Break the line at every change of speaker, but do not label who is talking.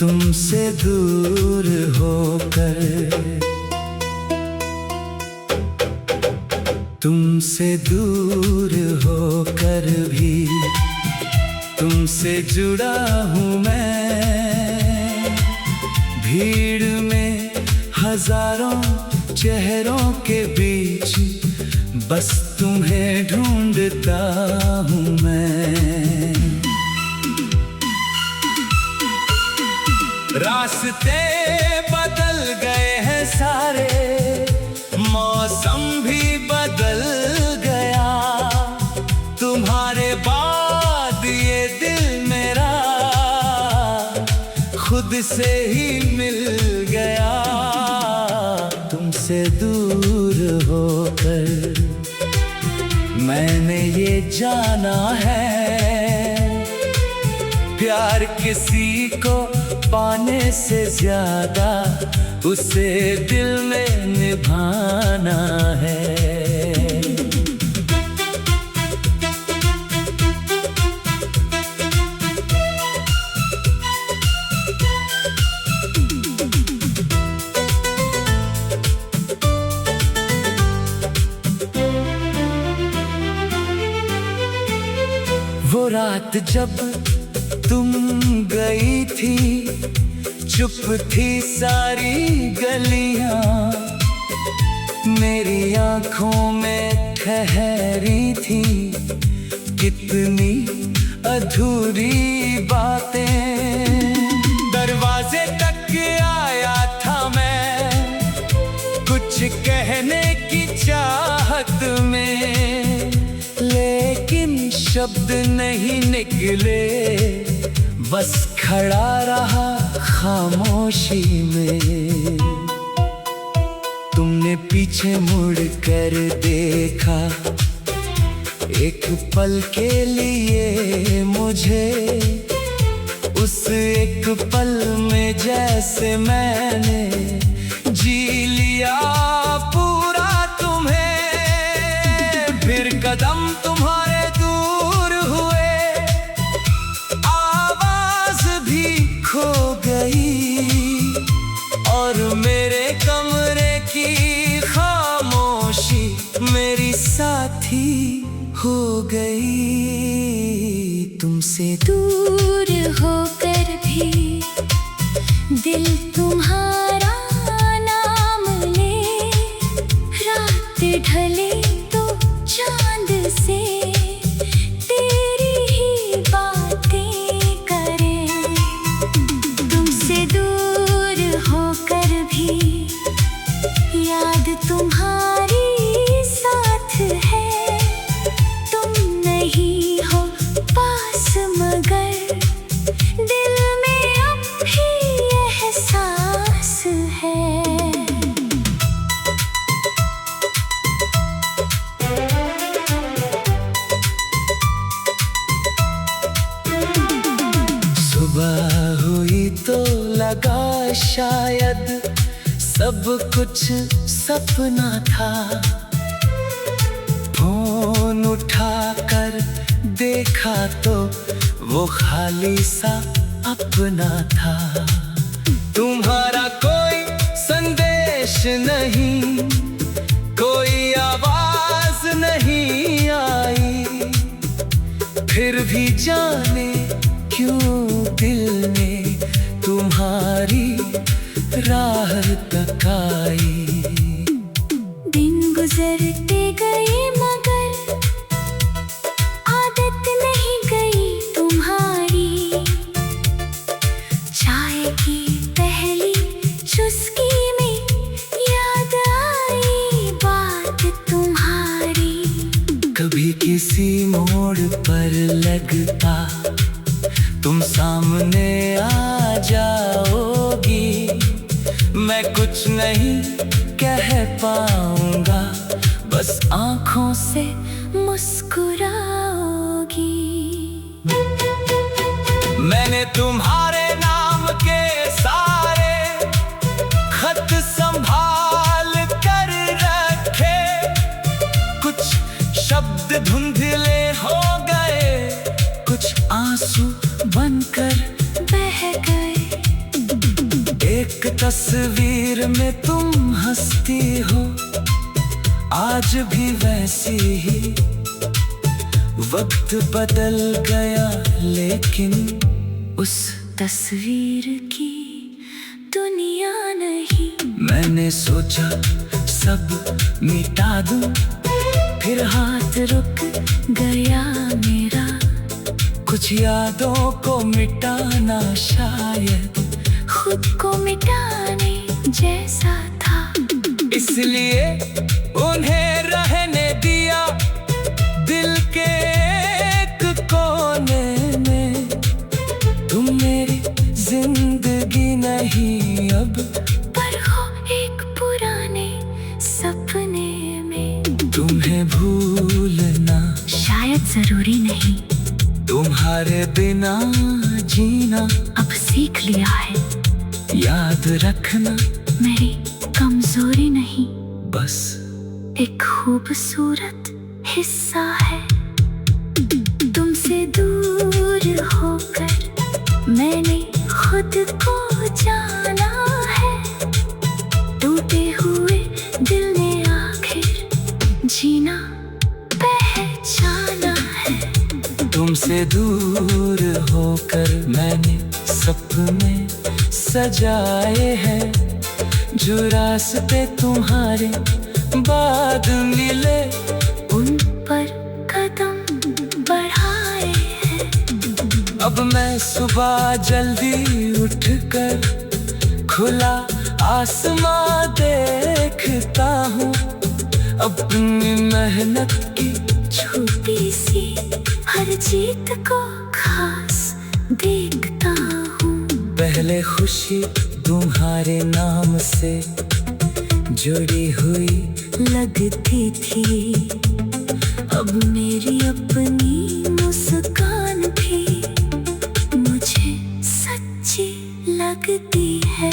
तुमसे दूर होकर, तुमसे दूर होकर भी तुमसे जुड़ा हूँ मैं। भीड़ में हजारों चेहरों के बीच बस तुम्हें ढूंढता हूँ मैं। रास्ते बदल गए हैं सारे, मौसम भी बदल गया। तुम्हारे बाद ये दिल मेरा खुद से ही मिल गया। तुमसे दूर होकर मैंने ये जाना है, प्यार किसी को पाने से ज्यादा उसे दिल में निभाना है। वो रात जब तुम गई थी, चुप थी सारी गलियां, मेरी आंखों में ठहरी थी कितनी अधूरी बातें। दरवाजे तक आया था मैं कुछ कहने की चाहत में, लेकिन शब्द नहीं निकले, बस खड़ा रहा खामोशी में। तुमने पीछे मुड़ कर देखा एक पल के लिए मुझे, उस एक पल में जैसे मैंने जी लिया पूरा तुम्हें। फिर कदम तुम्हारे दूर हुए, आवाज भी खो गई, और मेरे कमरे की खामोशी मेरी साथी हो गई। तुमसे
दूर होकर भी दिल तुम्हारा नाम ले, रात ढले तो चांद से तेरी ही बातें करें। तुमसे दूर होकर भी याद तुम्हारी साथ है, तुम नहीं हो पास मगर दिल में अब भी एहसास है।
सुबह हुई तो लगा शायद सब कुछ सपना था, फोन उठाकर देखा तो वो खाली सा अपना था। तुम्हारा कोई संदेश नहीं, कोई आवाज नहीं आई, फिर भी जाने क्यों दिल ने तुम्हारी राह तकाई।
दिन गुजरते गए मगर आदत नहीं गई तुम्हारी, चाय की पहली चुस्की में याद आई बात तुम्हारी।
कभी किसी मोड़ पर लगता तुम सामने आ जाओगी, मैं कुछ नहीं कह पाऊंगा, बस आंखों से मुस्कुराओगी। मैंने तुम्हारे नाम के सारे एक तस्वीर में तुम हंसती हो, आज भी वैसी ही। वक्त बदल गया लेकिन
उस तस्वीर की दुनिया नहीं।
मैंने सोचा सब मिटा दूं,
फिर हाथ रुक गया मेरा।
कुछ यादों को मिटाना शायद
खुद को मिटाने जैसा था।
इसलिए उन्हें रहने दिया दिल के एक कोने में। तुम मेरी जिंदगी नहीं अब,
पर हो एक पुराने सपने में।
तुम्हें भूलना
शायद जरूरी नहीं,
तुम्हारे बिना जीना
अब सीख लिया है।
याद रखना
मेरी कमजोरी नहीं,
बस
एक खूबसूरत हिस्सा है। तुमसे दूर होकर मैंने खुद को जाना है। टूटे हुए दिल ने आखिर जीना पहचाना है।
तुमसे दूर होकर मैंने सपने सजाए हैं, जो रास्ते तुम्हारे बाद मिले
उन पर कदम बढ़ाए हैं।
अब मैं सुबह जल्दी उठकर खुला आसमां देखता हूँ। अपनी मेहनत की
छोटी सी हर जीत को खास देखता हूँ।
पहले खुशी तुम्हारे नाम से जुड़ी हुई
लगती थी, अब मेरी अपनी मुस्कान भी मुझे सच्ची लगती है।